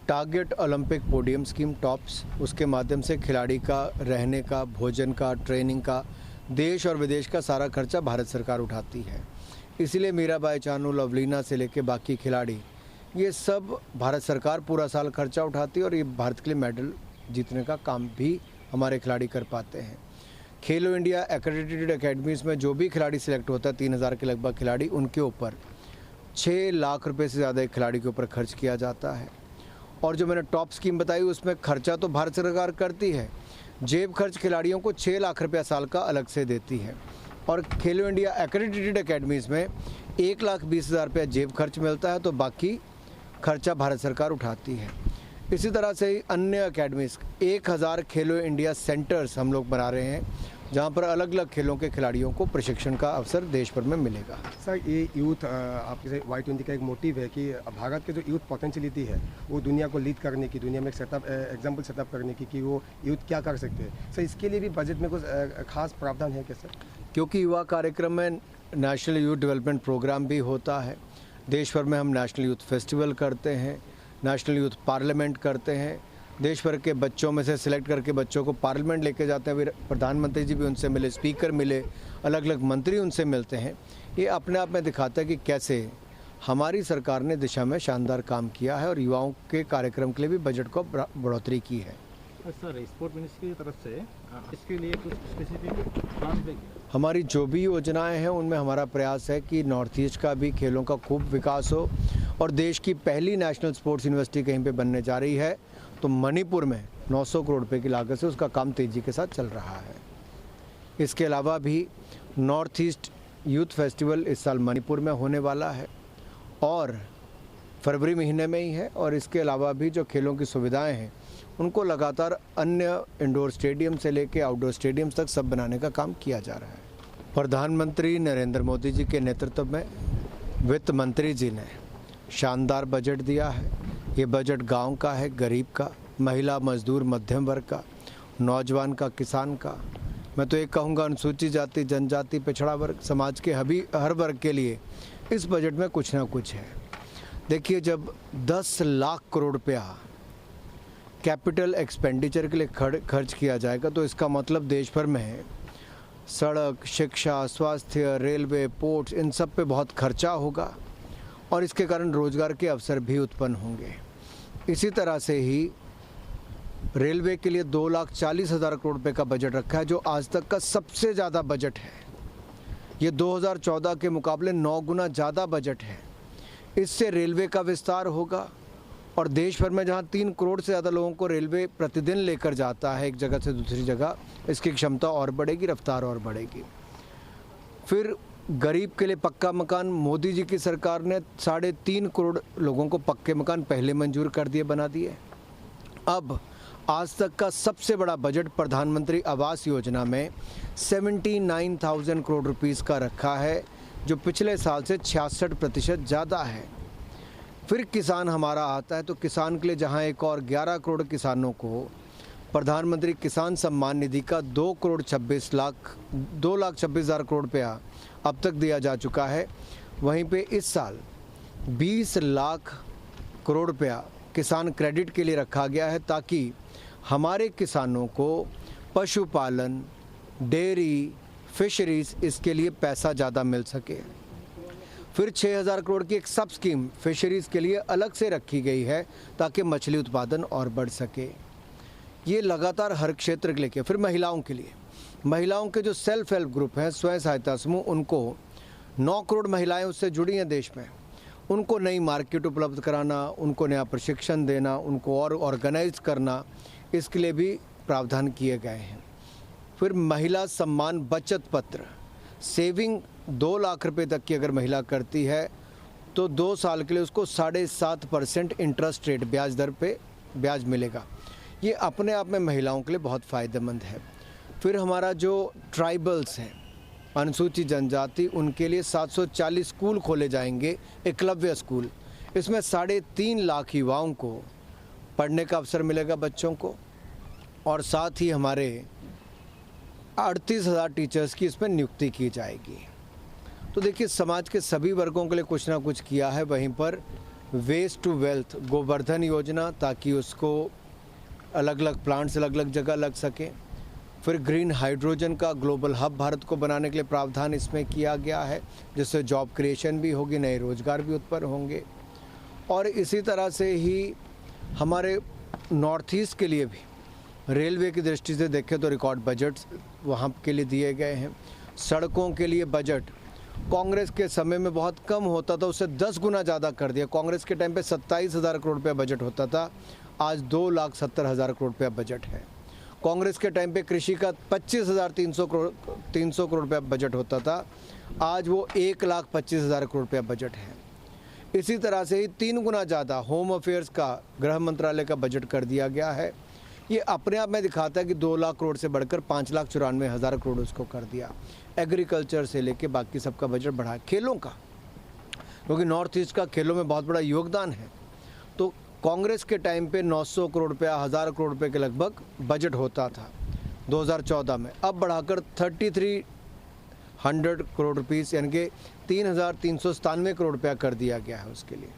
Target Olympic podium scheme tops, उसके माध्यम से खिलाड़ी का रहने का, भोजन का, ट्रेनिंग का, देश और विदेश का सारा खर्चा भारत सरकार उठाती है। इसीलिए मीराबाई चानू, लवलीना से लेके बाकी खिलाड़ी, ये सब भारत सरकार पूरा साल खर्चा उठाती है और ये भारत के लिए मेडल जीतने का काम भी हमारे खिलाड़ी कर पाते हैं। खेलो इंडिया एक्रेडिटेड एकेडमीज़ में जो भी खिलाड़ी सिलेक्ट होता है, 3000 के लगभग खिलाड़ी, उनके ऊपर 6 लाख रुपए से ज़्यादा एक खिलाड़ी के ऊपर खर्च किया जाता है। और जो मैंने टॉप स्कीम बताई उसमें खर्चा तो भारत सरकार करती है, जेब खर्च खिलाड़ियों को 6 लाख रुपया साल का अलग से देती है। और खेलो इंडिया एक्रेडिटेड एकेडमीज़ में 1,20,000 रुपया जेब खर्च मिलता है, तो बाकी खर्चा भारत सरकार उठाती है। इसी तरह से ही अन्य अकेडमीज़ 1000 खेलो इंडिया सेंटर्स हम लोग बना रहे हैं, जहाँ पर अलग अलग खेलों के खिलाड़ियों को प्रशिक्षण का अवसर देश भर में मिलेगा। सर, ये यूथ आपके Y20 का एक मोटिव है कि भारत के जो यूथ पोटेंशियलिटी है वो दुनिया को लीड करने की, दुनिया में एक एग्जाम्पल सेटअप करने की कि वो यूथ क्या कर सकते हैं। सर, इसके लिए भी बजट में कुछ खास प्रावधान है क्या सर? क्योंकि युवा कार्यक्रम में नेशनल यूथ डेवलपमेंट प्रोग्राम भी होता है, देश भर में हम नेशनल यूथ फेस्टिवल करते हैं, नेशनल यूथ पार्लियामेंट करते हैं, देश भर के बच्चों में से सिलेक्ट करके बच्चों को पार्लियामेंट लेके जाते हैं। प्रधानमंत्री जी भी उनसे मिले, स्पीकर मिले, अलग अलग मंत्री उनसे मिलते हैं। ये अपने आप में दिखाता है कि कैसे हमारी सरकार ने दिशा में शानदार काम किया है और युवाओं के कार्यक्रम के लिए भी बजट को बढ़ोतरी की है। सर, स्पोर्ट मिनिस्ट्री की तरफ से इसके लिए कुछ स्पेसिफिक प्लान भी हमारी जो भी योजनाएं हैं उनमें हमारा प्रयास है कि नॉर्थ ईस्ट का भी खेलों का खूब विकास हो और देश की पहली नेशनल स्पोर्ट्स यूनिवर्सिटी कहीं पे बनने जा रही है, तो मणिपुर में 900 करोड़ रुपए की लागत से उसका काम तेज़ी के साथ चल रहा है। इसके अलावा भी नॉर्थ ईस्ट यूथ फेस्टिवल इस साल मणिपुर में होने वाला है और फरवरी महीने में ही है। और इसके अलावा भी जो खेलों की सुविधाएं हैं उनको लगातार अन्य इंडोर स्टेडियम से लेके आउटडोर स्टेडियम तक सब बनाने का काम किया जा रहा है। प्रधानमंत्री नरेंद्र मोदी जी के नेतृत्व में वित्त मंत्री जी ने शानदार बजट दिया है। ये बजट गांव का है, गरीब का, महिला, मजदूर, मध्यम वर्ग का, नौजवान का, किसान का। मैं तो एक कहूँगा, अनुसूचित जाति, जनजाति, पिछड़ा वर्ग, समाज के हर वर्ग के लिए इस बजट में कुछ ना कुछ है। देखिए, जब 10 लाख करोड़ रुपया कैपिटल एक्सपेंडिचर के लिए खर्च किया जाएगा तो इसका मतलब देश भर में सड़क, शिक्षा, स्वास्थ्य, रेलवे, पोर्ट्स, इन सब पे बहुत खर्चा होगा और इसके कारण रोजगार के अवसर भी उत्पन्न होंगे। इसी तरह से ही रेलवे के लिए 2,40,000 करोड़ रुपए का बजट रखा है, जो आज तक का सबसे ज़्यादा बजट है। ये 2014 के मुकाबले 9 गुना ज़्यादा बजट है। इससे रेलवे का विस्तार होगा और देश भर में जहाँ 3 करोड़ से ज़्यादा लोगों को रेलवे प्रतिदिन लेकर जाता है एक जगह से दूसरी जगह, इसकी क्षमता और बढ़ेगी, रफ्तार और बढ़ेगी। फिर गरीब के लिए पक्का मकान, मोदी जी की सरकार ने 3.5 करोड़ लोगों को पक्के मकान पहले मंजूर कर दिए, बना दिए। अब आज तक का सबसे बड़ा बजट प्रधानमंत्री आवास योजना में 79,000 करोड़ रुपीस का रखा है, जो पिछले साल से 66% ज़्यादा है। फिर किसान हमारा आता है, तो किसान के लिए जहां एक और 11 करोड़ किसानों को प्रधानमंत्री किसान सम्मान निधि का 2,26,000 करोड़ रुपया अब तक दिया जा चुका है, वहीं पे इस साल 20 लाख करोड़ रुपया किसान क्रेडिट के लिए रखा गया है, ताकि हमारे किसानों को पशुपालन, डेयरी, फिशरीज, इसके लिए पैसा ज़्यादा मिल सके। फिर 6,000 करोड़ की एक सब स्कीम फिशरीज़ के लिए अलग से रखी गई है, ताकि मछली उत्पादन और बढ़ सके। ये लगातार हर क्षेत्र के लिए। फिर महिलाओं के लिए, महिलाओं के जो सेल्फ हेल्प ग्रुप हैं, स्वयं सहायता समूह, उनको 9 करोड़ महिलाएं उससे जुड़ी हैं देश में, उनको नई मार्केट उपलब्ध कराना, उनको नया प्रशिक्षण देना, उनको और ऑर्गेनाइज करना, इसके लिए भी प्रावधान किए गए हैं। फिर महिला सम्मान बचत पत्र, सेविंग 2 लाख रुपए तक की अगर महिला करती है तो 2 साल के लिए उसको 7.5% इंटरेस्ट रेट ब्याज दर पे ब्याज मिलेगा। ये अपने आप में महिलाओं के लिए बहुत फ़ायदेमंद है। फिर हमारा जो ट्राइबल्स हैं, अनुसूचित जनजाति, उनके लिए 740 स्कूल खोले जाएंगे, एकलव्य स्कूल। इसमें 3.5 लाख युवाओं को पढ़ने का अवसर मिलेगा, बच्चों को, और साथ ही हमारे 38,000 टीचर्स की इसमें नियुक्ति की जाएगी। तो देखिए, समाज के सभी वर्गों के लिए कुछ ना कुछ किया है। वहीं पर वेस्ट टू वेल्थ गोवर्धन योजना, ताकि उसको अलग अलग प्लांट्स अलग अलग जगह लग सकें। फिर ग्रीन हाइड्रोजन का ग्लोबल हब भारत को बनाने के लिए प्रावधान इसमें किया गया है, जिससे जॉब क्रिएशन भी होगी, नए रोजगार भी उत्पन्न होंगे। और इसी तरह से ही हमारे नॉर्थ ईस्ट के लिए भी रेलवे की दृष्टि से देखें तो रिकॉर्ड बजट्स वहाँ के लिए दिए गए हैं। सड़कों के लिए बजट कांग्रेस के समय में बहुत कम होता था, उससे 10 गुना ज़्यादा कर दिया। कांग्रेस के टाइम पे 27,000 करोड़ रुपया बजट होता था, आज 2,70,000 करोड़ रुपया बजट है। कांग्रेस के टाइम पे कृषि का 25,300 करोड़ रुपया बजट होता था, आज वो 1,25,000 करोड़ रुपया बजट है। इसी तरह से ही 3 गुना ज़्यादा होम अफेयर्स का, गृह मंत्रालय का बजट कर दिया गया है। ये अपने आप में दिखाता है कि 2 लाख करोड़ से बढ़कर 5,94,000 करोड़ उसको कर दिया। एग्रीकल्चर से लेके बाकी सबका बजट बढ़ा। खेलों का, क्योंकि नॉर्थ ईस्ट का खेलों में बहुत बड़ा योगदान है, तो कांग्रेस के टाइम पे 900 करोड़ रुपया, 1,000 करोड़ रुपये के लगभग बजट होता था 2014 में। अब बढ़ाकर 3,300 करोड़ रुपीस यानी कि 3,397 करोड़ रुपया कर दिया गया है उसके लिए।